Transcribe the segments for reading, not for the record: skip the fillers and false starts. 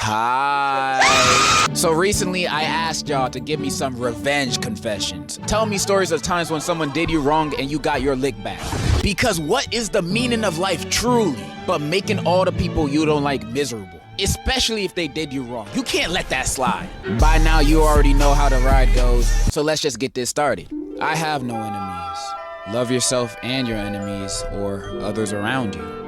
Hi. So recently I asked y'all to give me some revenge confessions. Tell me stories of times when someone did you wrong and you got your lick back. Because what is the meaning of life truly but making all the people you don't like miserable? Especially if they did you wrong. You can't let that slide. By now you already know how the ride goes, so let's just get this started. I have no enemies. Love yourself and your enemies or others around you.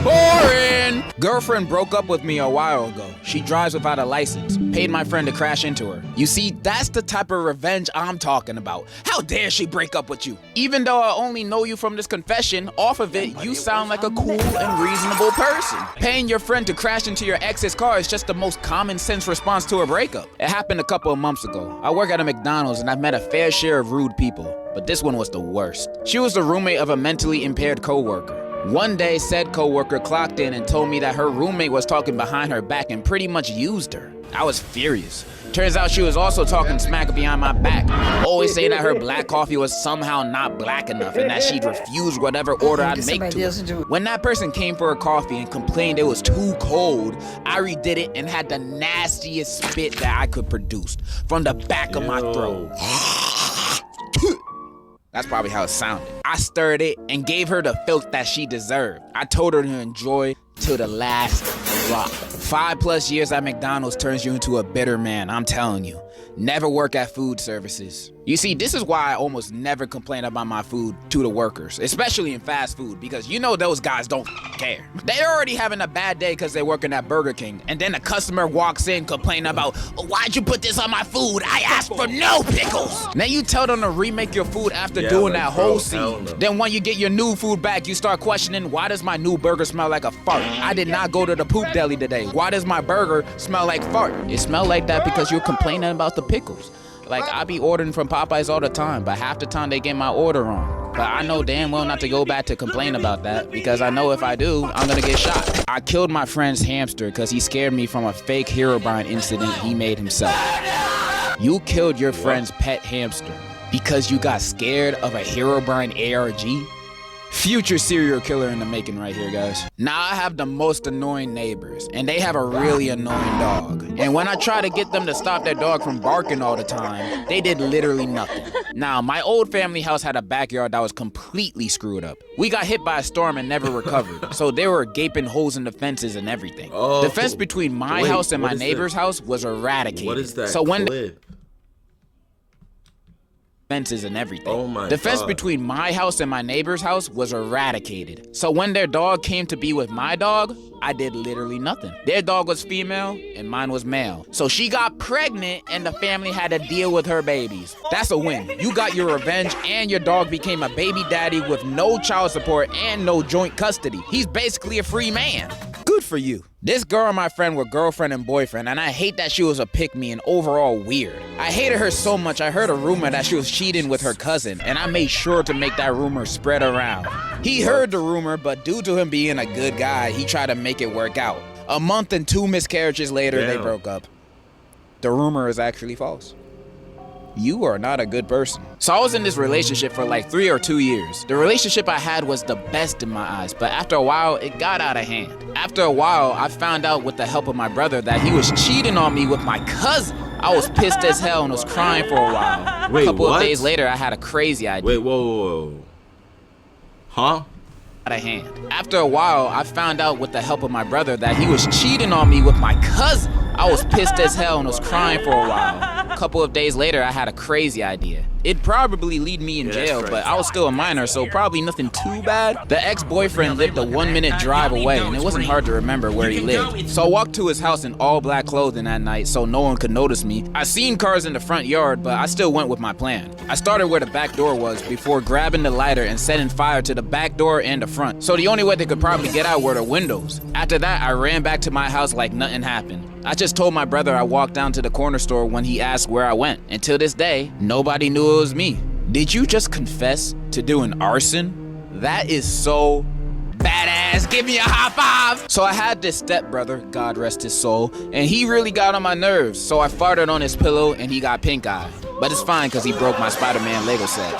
Boring! Girlfriend broke up with me a while ago. She drives without a license. Paid my friend to crash into her. You see, that's the type of revenge I'm talking about. How dare she break up with you? Even though I only know you from this confession, off of it, you sound like a cool and reasonable person. Paying your friend to crash into your ex's car is just the most common sense response to a breakup. It happened a couple of months ago. I work at a McDonald's and I've met a fair share of rude people, but this one was the worst. She was the roommate of a mentally impaired coworker. One day, said coworker clocked in and told me that her roommate was talking behind her back and pretty much used her. I was furious. Turns out she was also talking smack behind my back, always saying that her black coffee was somehow not black enough and that she'd refuse whatever order I'd make to her. When that person came for her coffee and complained it was too cold, I redid it and had the nastiest spit that I could produce from the back of my throat. That's probably how it sounded. I stirred it and gave her the filth that she deserved. I told her to enjoy till the last drop. 5+ years at McDonald's turns you into a bitter man, I'm telling you. Never work at food services. You see, this is why I almost never complain about my food to the workers, especially in fast food, because you know those guys don't care. They're already having a bad day because they're working at Burger King, and then a customer walks in complaining about, why'd you put this on my food? I asked for no pickles. Then you tell them to remake your food after doing that whole scene. Then when you get your new food back, you start questioning, why does my new burger smell like a fart? I did not go to the poop deli today. Why does my burger smell like fart? It smelled like that because you're complaining about the pickles. Like, I be ordering from Popeyes all the time, but half the time they get my order wrong. But I know damn well not to go back to complain about that, because I know if I do, I'm gonna get shot. I killed my friend's hamster because he scared me from a fake Herobrine incident he made himself. You killed your friend's pet hamster because you got scared of a Herobrine ARG? Future serial killer in the making right here, guys. Now I have the most annoying neighbors, and they have a really annoying dog. And when I try to get them to stop their dog from barking all the time, they did literally nothing. Now, my old family house had a backyard that was completely screwed up. We got hit by a storm and never recovered, so there were gaping holes in the fences and everything. The fence between my house and my neighbor's house was eradicated. What is that so when clip? Fences and everything. Oh my The fence God. between my house and my neighbor's house was eradicated. So when their dog came to be with my dog, I did literally nothing. Their dog was female and mine was male. So she got pregnant and the family had to deal with her babies. That's a win. You got your revenge and your dog became a baby daddy with no child support and no joint custody. He's basically a free man. Good for you. This girl and my friend were girlfriend and boyfriend, and I hate that she was a pick-me and overall weird. I hated her so much I heard a rumor that she was cheating with her cousin, and I made sure to make that rumor spread around. He heard the rumor, but due to him being a good guy, he tried to make it work out. A month and 2 miscarriages later, they broke up. The rumor is actually false. You are not a good person. So I was in this relationship for like 3 or 2 years. The relationship I had was the best in my eyes, but after a while, it got out of hand. After a while, I found out with the help of my brother that he was cheating on me with my cousin. I was pissed as hell and was crying for a while. Wait, a couple what? of days later, I had a crazy idea. Wait, whoa. Huh? Out of hand. After a while, I found out with the help of my brother that he was cheating on me with my cousin. I was pissed as hell and was crying for a while. A couple of days later, I had a crazy idea. It'd probably lead me in jail, but I was still a minor, so probably nothing too bad. The ex-boyfriend lived a 1-minute drive away, and it wasn't hard to remember where he lived. So I walked to his house in all black clothing that night so no one could notice me. I seen cars in the front yard, but I still went with my plan. I started where the back door was before grabbing the lighter and setting fire to the back door and the front. So the only way they could probably get out were the windows. After that, I ran back to my house like nothing happened. I just told my brother I walked down to the corner store when he asked where I went. Until this day, nobody knew it was me. Did you just confess to doing arson? That is so badass. Give me a high five. So I had this stepbrother, God rest his soul, and he really got on my nerves. So I farted on his pillow and he got pink eye. But it's fine because he broke my Spider-Man Lego set.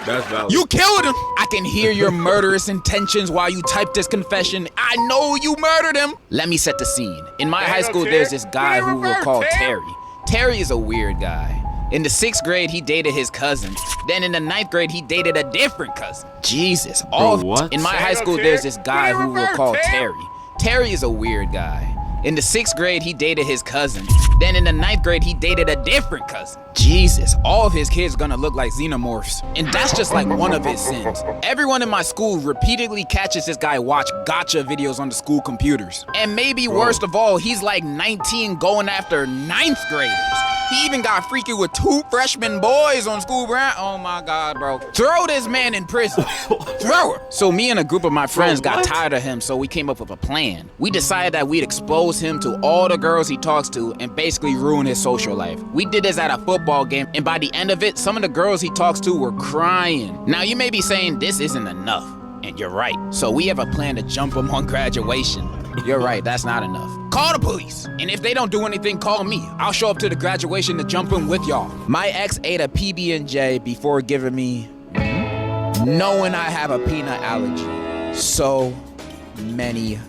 That's valid. You killed him. I can hear your murderous intentions while you type this confession. I know you murdered him. Let me set the scene. In my high school, there's this guy who we'll call Terry. Terry is a weird guy. In the 6th grade, he dated his cousin. Then in the 9th grade, he dated a different cousin. Jesus. What? In my high school, there's this guy who we'll call Terry. Terry is a weird guy. In the 6th grade, he dated his cousin. Then in the 9th grade, he dated a different cousin. Jesus, all of his kids gonna look like xenomorphs. And that's just like one of his sins. Everyone in my school repeatedly catches this guy watch gotcha videos on the school computers. And maybe worst of all, he's like 19 going after 9th graders. He even got freaky with 2 freshman boys on school ground. Oh my God, bro. Throw this man in prison. Throw her. So me and a group of my friends got tired of him, so we came up with a plan. We decided that we'd expose him to all the girls he talks to and basically ruin his social life. We did this at a football game, and by the end of it, some of the girls he talks to were crying. Now you may be saying this isn't enough, and you're right. So we have a plan to jump him on graduation. You're right, that's not enough. Call the police, and if they don't do anything, call me. I'll show up to the graduation to jump in with y'all. My ex ate a PB&J before giving me, knowing I have a peanut allergy. So many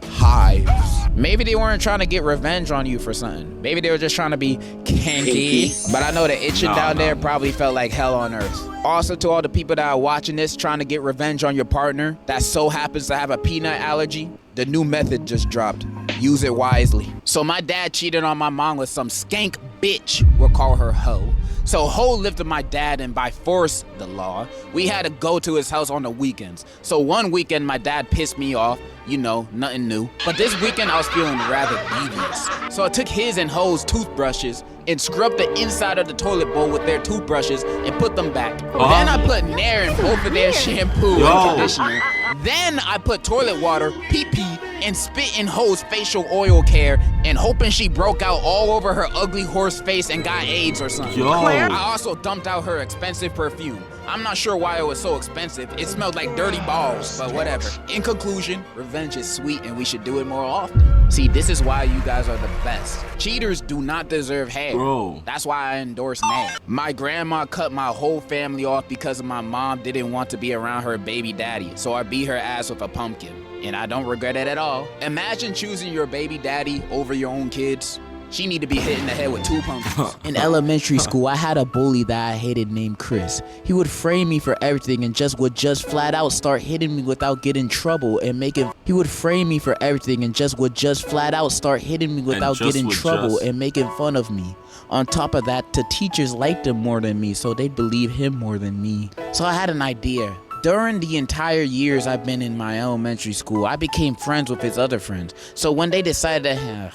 hives. Maybe they weren't trying to get revenge on you for something. Maybe they were just trying to be kinky. But I know the itching down there probably felt like hell on earth. Also, to all the people that are watching this trying to get revenge on your partner that so happens to have a peanut allergy, the new method just dropped. Use it wisely. So my dad cheated on my mom with some skank bitch. We'll call her Ho. So Ho lived with my dad, and by force, the law, we had to go to his house on the weekends. So one weekend, my dad pissed me off. You know, nothing new. But this weekend, I was feeling rather devious. So I took his and Ho's toothbrushes and scrubbed the inside of the toilet bowl with their toothbrushes and put them back. Then I put Nair in both of their shampoo and conditioner. Then I put toilet water, pee-pee, and spit in Ho's facial oil care and hoping she broke out all over her ugly horse face and got AIDS or something. I also dumped out her expensive perfume. I'm not sure why it was so expensive. It smelled like dirty balls, but whatever. In conclusion, revenge is sweet and we should do it more often. See, this is why you guys are the best. Cheaters do not deserve hair. Bro. That's why I endorse Nair. My grandma cut my whole family off because my mom didn't want to be around her baby daddy, so I beat her ass with a pumpkin. And I don't regret it at all. Imagine choosing your baby daddy over your own kids. She need to be hit in the head with 2 pumpkins. In elementary school, I had a bully that I hated named Chris. He would frame me for everything and would flat out start hitting me without getting in trouble and making. He would frame me for everything and would flat out start hitting me without getting in trouble and making fun of me. On top of that, the teachers liked him more than me, so they'd believe him more than me. So I had an idea. During the entire years I've been in my elementary school, I became friends with his other friends. So when they decided to,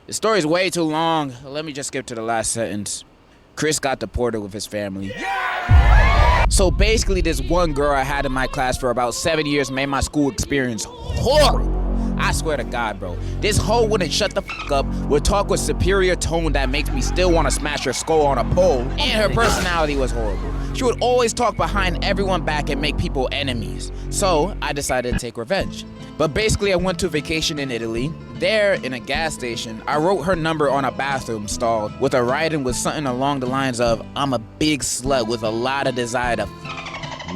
the story's way too long. Let me just skip to the last sentence. Chris got deported with his family. So basically, this one girl I had in my class for about 7 years made my school experience horrible. I swear to God, bro. This hoe wouldn't shut the fuck up, would talk with superior tone that makes me still want to smash her skull on a pole, and her personality was horrible. She would always talk behind everyone back and make people enemies. So I decided to take revenge. But basically, I went to vacation in Italy. There, in a gas station, I wrote her number on a bathroom stall with a writing with something along the lines of, "I'm a big slut with a lot of desire to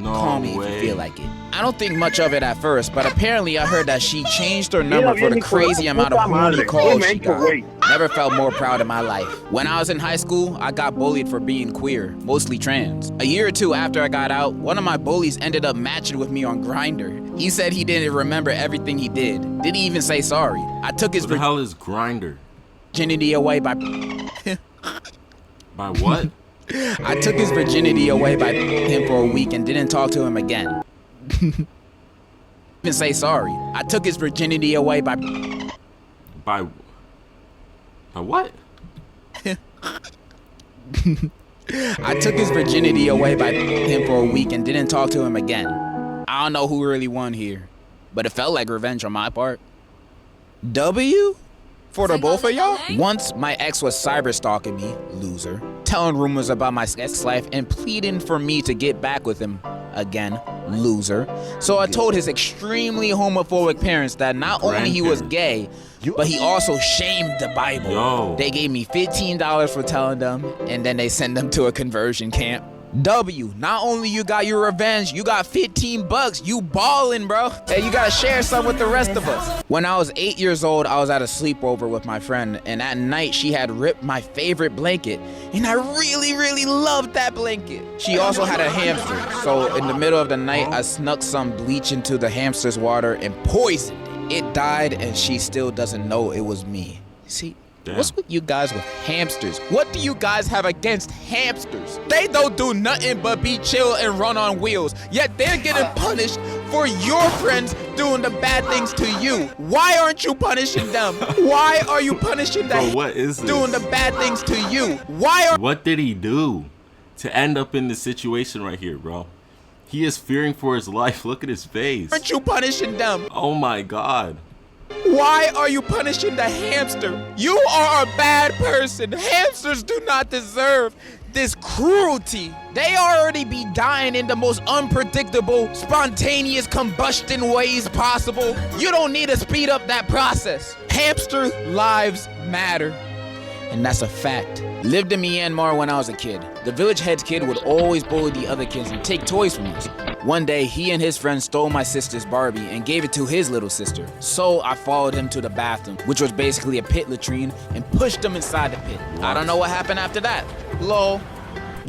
call me if you feel like it." I don't think much of it at first, but apparently I heard that she changed her number for the crazy amount of booty calls she got. Never felt more proud in my life. When I was in high school, I got bullied for being queer, mostly trans. A year or two after I got out, one of my bullies ended up matching with me on Grindr. He said he didn't remember everything he did. Didn't even say sorry. I took his What the hell is Grindr? virginity away by By what? I took his virginity away by him for a week and didn't talk to him again. Even say sorry. I took his virginity away by what? I took his virginity away by him for a week and didn't talk to him again. I don't know who really won here, but it felt like revenge on my part. W? For the both of y'all? Once, my ex was cyber stalking me, loser, telling rumors about my sex life and pleading for me to get back with him again, loser. So I told his extremely homophobic parents that not only he was gay, but he also shamed the Bible. They gave me $15 for telling them, and then they sent them to a conversion camp. W, not only you got your revenge, you got 15 bucks. You ballin', bro. Hey, you gotta share some with the rest of us. When I was 8 years old, I was at a sleepover with my friend, and at night she had ripped my favorite blanket, and I really loved that blanket. She also had a hamster, so in the middle of the night, I snuck some bleach into the hamster's water and poisoned it. It died, and she still doesn't know it was me. See? Damn. What's with you guys with hamsters? What do you guys have against hamsters? They don't do nothing but be chill and run on wheels, yet they're getting punished for your friends doing the bad things to you. Why aren't you punishing them? Why are you punishing them? Bro, what is this? Doing the bad things to you? Why are What did he do to end up in this situation right here, bro? He is fearing for his life. Look at his face. aren't you punishing them? Oh my God. Why are you punishing the hamster? You are a bad person. Hamsters do not deserve this cruelty. They already be dying in the most unpredictable, spontaneous combustion ways possible. You don't need to speed up that process. Hamster lives matter. And that's a fact. Lived in Myanmar when I was a kid. The village head's kid would always bully the other kids and take toys from us. One day, he and his friend stole my sister's Barbie and gave it to his little sister. So I followed him to the bathroom, which was basically a pit latrine, and pushed him inside the pit. I don't know what happened after that. Lol.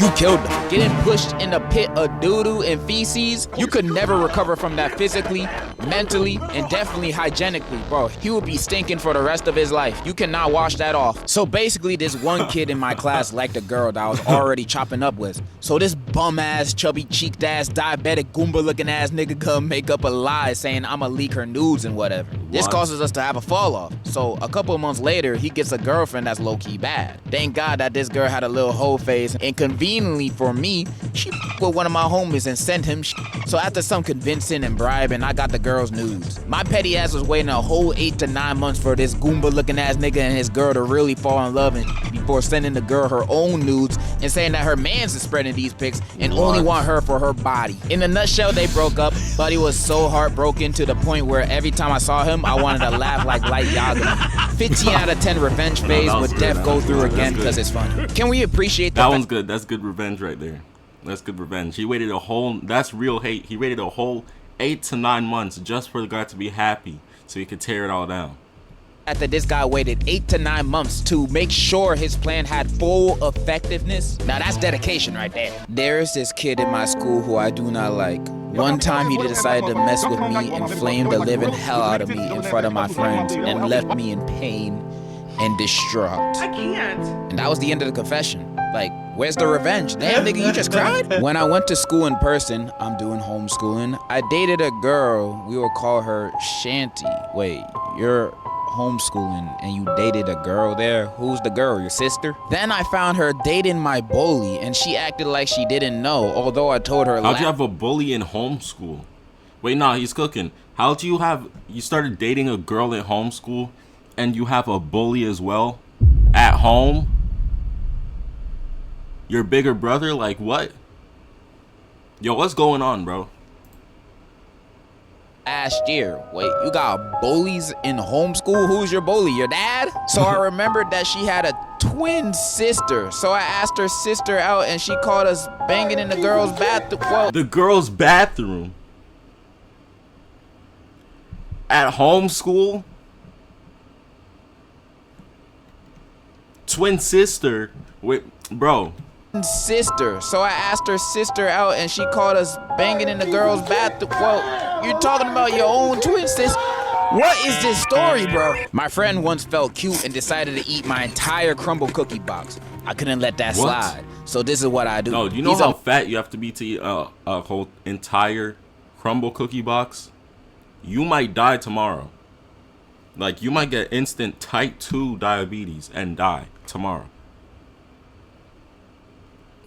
You killed him. Getting pushed in a pit of doo-doo and feces, you could never recover from that physically, mentally, and definitely hygienically, bro. He would be stinking for the rest of his life. You cannot wash that off. So basically, this one kid in my class liked a girl that I was already chopping up with. So this bum-ass, chubby-cheeked-ass, diabetic, Goomba-looking-ass nigga come make up a lie saying I'ma leak her nudes and whatever. This What? causes us to have a fall-off. So a couple of months later, he gets a girlfriend that's low-key bad. Thank God that this girl had a little hoe face, and conveniently for me, she with one of my homies and sent him So after some convincing and bribing, I got the girl's nudes. My petty ass was waiting a whole 8 to 9 months for this Goomba-looking-ass nigga and his girl to really fall in love and before sending the girl her own nudes and saying that her man's is spreading these pics and only want her for her body. In a nutshell, they broke up, but he was so heartbroken to the point where every time I saw him, I wanted to laugh like Light Yagami. 15 out of 10 revenge phase that was with good. Death That go was through good. again That's because good. it's fun. Can we appreciate That one's good. That's good revenge right there. That's good revenge. He waited a whole, that's real hate. He waited a whole 8 to 9 months just for the guy to be happy so he could tear it all down. After this guy waited 8 to 9 months to make sure his plan had full effectiveness. Now that's dedication right there. There's this kid in my school who I do not like. One time he decided to mess with me and flame the living hell out of me in front of my friends and left me in pain and distraught. I can't. And that was the end of the confession. Like, where's the revenge? Damn, nigga, you just cried? When I went to school in person, I'm doing homeschooling, I dated a girl, we will call her Shanty. Wait, you're homeschooling and you dated a girl there? Who's the girl, your sister? Then I found her dating my bully and she acted like she didn't know, although I told her How'd you have a bully in homeschool? Wait, nah, he's cooking. How'd you have, you started dating a girl in homeschool and you have a bully as well at home? Your bigger brother? Like what? Yo, what's going on, bro? last year. Wait, you got bullies in homeschool? Who's your bully? Your dad? So I remembered that she had a twin sister. So I asked her sister out and she caught us banging in the girls' bathroom. Well, The girl's bathroom? At homeschool? Twin sister? Wait, bro. sister. So I asked her sister out and she caught us banging in the girls' bathroom. Well, you're talking about your own twin sister. What is this story, bro? My friend once felt cute and decided to eat my entire crumble cookie box. I couldn't let that What? slide. So this is what I do. No, do you know how fat you have to be to eat a whole entire crumble cookie box? You might die tomorrow. Like, you might get instant type 2 diabetes and die tomorrow.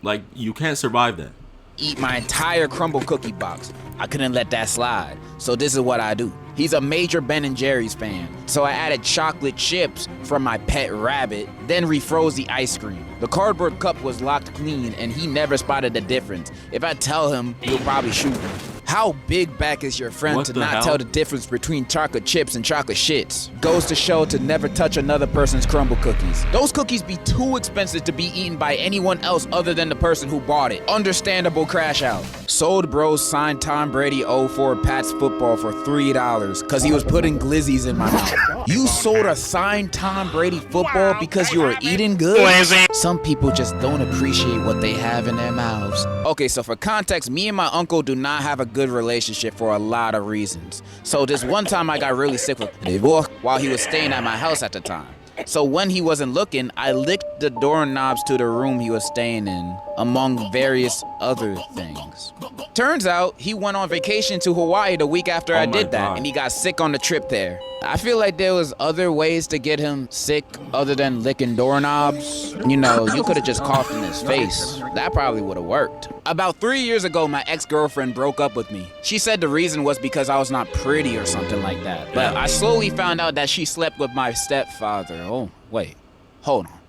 Like, you can't survive that. Eat my entire crumble cookie box. I couldn't let that slide. So this is what I do. He's a major Ben & Jerry's fan. So I added chocolate chips from my pet rabbit, then refroze the ice cream. The cardboard cup was locked clean and he never spotted the difference. If I tell him, he'll probably shoot me. How big back is your friend What to the not hell? tell the difference between chocolate chips and chocolate shits? Goes to show to never touch another person's crumble cookies. Those cookies be too expensive to be eaten by anyone else other than the person who bought it. Understandable crash out. Sold Bros signed Tom Brady 04 Pats football for $3 because he was putting glizzies in my mouth. You sold a signed Tom Brady football because you were eating good? Some people just don't appreciate what they have in their mouths. Okay, so for context, me and my uncle do not have a good relationship for a lot of reasons. So this one time I got really sick with him while he was staying at my house at the time. So when he wasn't looking, I licked the doorknobs to the room he was staying in, among various other things. Turns out, he went on vacation to Hawaii the week after I did that, and he got sick on the trip there. I feel like there was other ways to get him sick other than licking doorknobs. You know, you could have just coughed in his face. That probably would have worked. About 3 years ago, my ex-girlfriend broke up with me. She said the reason was because I was not pretty or something like that. But I slowly found out that she slept with my stepfather. Oh, wait. Hold on.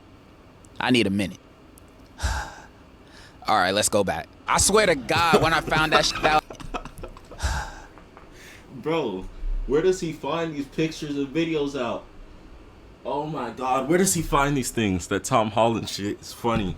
I need a minute. All right, let's go back. I swear to God, when I found that shit out. Bro, where does he find these pictures and videos out? Oh my God, where does he find these things? That Tom Holland shit is funny.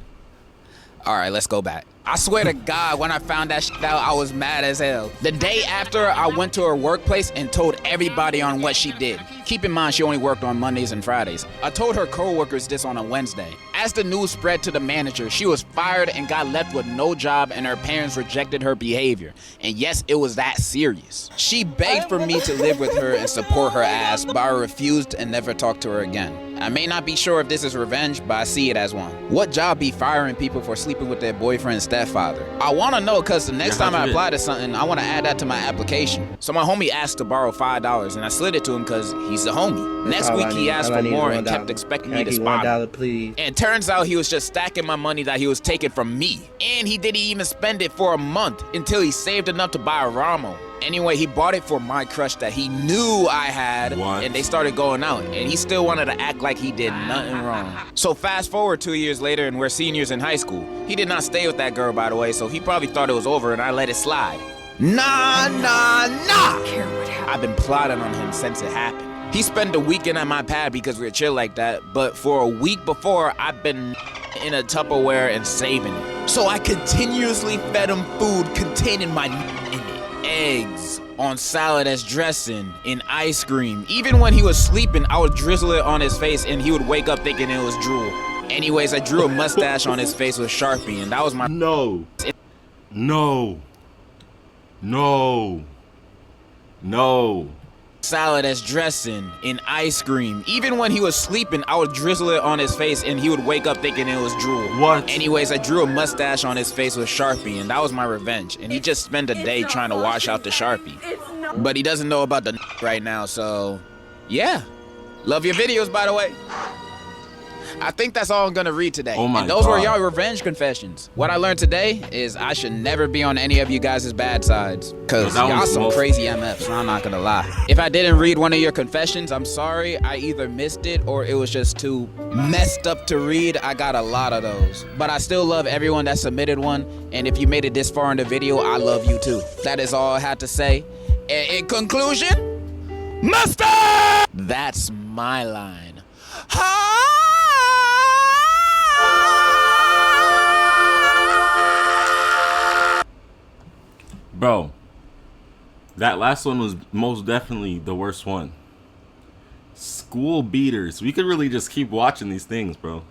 All right, let's go back. I swear to God, when I found that shit out, I was mad as hell. The day after, I went to her workplace and told everybody on what she did. Keep in mind, she only worked on Mondays and Fridays. I told her coworkers this on a Wednesday. As the news spread to the manager, she was fired and got left with no job, and her parents rejected her behavior. And yes, it was that serious. She begged for me to live with her and support her ass, but I refused and never talked to her again. I may not be sure if this is revenge, but I see it as one. What job be firing people for sleeping with their boyfriend's stepfather? I want to know because the next time I apply to something, I want to add that to my application. So my homie asked to borrow $5, and I slid it to him because he's a homie. Next week, he asked for more and kept expecting me to spot him. Please. And turns out he was just stacking my money that he was taking from me. And he didn't even spend it for a month until he saved enough to buy a Ramo. Anyway, he bought it for my crush that he knew I had, and they started going out, and he still wanted to act like he did nothing wrong. So fast forward 2 years later, and we're seniors in high school. He did not stay with that girl, by the way, so he probably thought it was over, and I let it slide. Nah. I've been plotting on him since it happened. He spent the weekend at my pad because we were chill like that, but for a week before, I've been in a Tupperware and saving it. So I continuously fed him food containing my in it. Eggs on salad as dressing, in ice cream. Even when he was sleeping, I would drizzle it on his face and he would wake up thinking it was drool. Anyways, I drew a mustache on his face with Sharpie, and that was my No. salad as dressing, in ice cream. Even when he was sleeping, I would drizzle it on his face and he would wake up thinking it was drool. What? Anyways, I drew a mustache on his face with Sharpie, and that was my revenge. And he just spent a day trying to wash out the Sharpie. But he doesn't know about the right now, so yeah. Love your videos, by the way. I think that's all I'm gonna read today. Oh my and those were God. y'all revenge confessions. What I learned today is I should never be on any of you guys' bad sides. Cause That y'all was some most- crazy MFs, I'm not gonna lie. If I didn't read one of your confessions, I'm sorry. I either missed it or it was just too messed up to read. I got a lot of those. But I still love everyone that submitted one. And if you made it this far in the video, I love you too. That is all I had to say. In conclusion, mustard! That's my line. Bro, that last one was most definitely the worst one. School beaters. We could really just keep watching these things, bro.